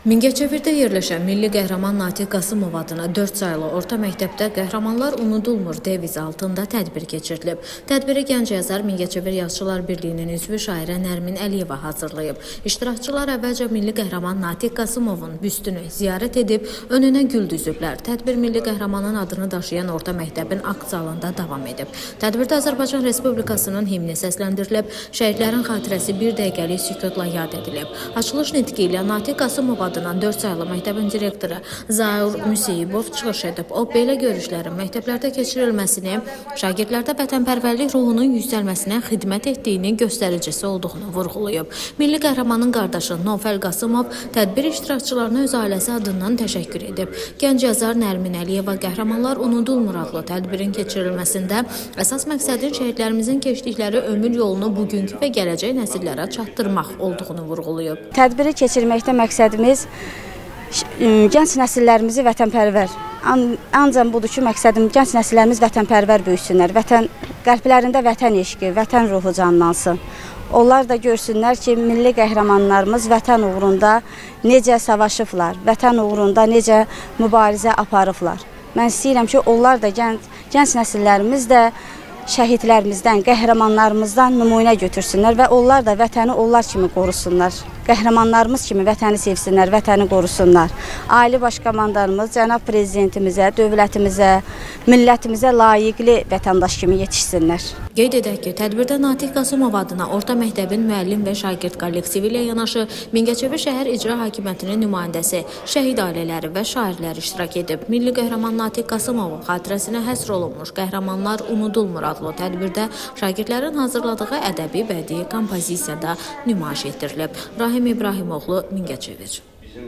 Mingəçevirdə yerləşən Milli Qəhrəman Natiq Qasımov adına 4 saylı orta məktəbdə Qəhrəmanlar Unudulmur devizi altında tədbir keçirilib. Tədbiri gənc yazar Mingəçevir Yazıçılar Birliyinin üzvü şairə Nərmin Əliyeva hazırlayıb. İştirakçılar əvvəlcə Milli Qəhrəman Natiq Qasımovun büstünü ziyarət edib, önünə gül düzüblər. Tədbir Milli Qəhrəmanın adını daşıyan orta məktəbin akt zalında davam edib. Tədbirdə Azərbaycan Respublikasının himni səsləndirilib, şəhidlərin xatirəsi bir dəqiqəlik sükutla yad edilib. Açılış nitqi ilə Natiq Qasımov adına 4 saylı məktəbin direktoru Zaur Müseyibov çıxış edib. O, belə görüşlərin məktəblərdə keçirilməsini, şagirdlərdə vətənpərvərlik ruhunun yüksəlməsinə xidmət etdiyini göstəricisi olduğunu vurğulayıb. Milli qəhrəmanın qardaşı Nofəl Qasımov tədbir iştirakçılarına öz ailəsi adından təşəkkür edib. Gənc yazar Nərmin Əliyeva Qəhrəmanlar Unudulmur adlı tədbirin keçirilməsində əsas məqsədin şəhidlərimizin keçdikləri ömür yolunu bugünkü və gələcək nəsillərə çatdırmaq olduğunu vurğulayıb. Tədbiri keçirməkdə məqsədimiz gənc nəsillərimizi vətənpərvər. Ancaq budur ki, məqsədim gənc nəsillərimiz vətənpərvər böyüsünlər. Qəlblərində vətən eşqi, vətən ruhu canlansın. Onlar da görsünlər ki, milli qəhrəmanlarımız vətən uğrunda necə savaşıblar, vətən uğrunda necə mübarizə aparıblar. Mən istəyirəm ki, onlar da gənc nəsillərimiz də şəhidlərimizdən, qəhrəmanlarımızdan nümunə götürsünlər və onlar da vətəni onlar kimi qorusunlar. Qəhrəmanlarımız kimi vətəni sevsinlər, vətəni qorusunlar. Ali Baş Komandanımız, cənab prezidentimizə, dövlətimizə, millətimizə layiqli vətəndaş kimi yetişsinlər. Qeyd edək ki, tədbirdə Natiq Qasımov adına orta məktəbin müəllim və şagird kollektivi ilə yanaşı Mingəçevir şəhər icra hakimiyyətinin nümayəndəsi, şəhid ailələri və şairlər iştirak edib. Milli qəhrəman Natiq Qasımovun xatirəsinə həsr olunmuş Qəhrəmanlar Unudulmur adlı tədbirdə şagirdlərin hazırladığı ədəbi bədii kompozisiyada nümayiş etdirilib. Rahim İbrahimoğlu, Mingəçevir.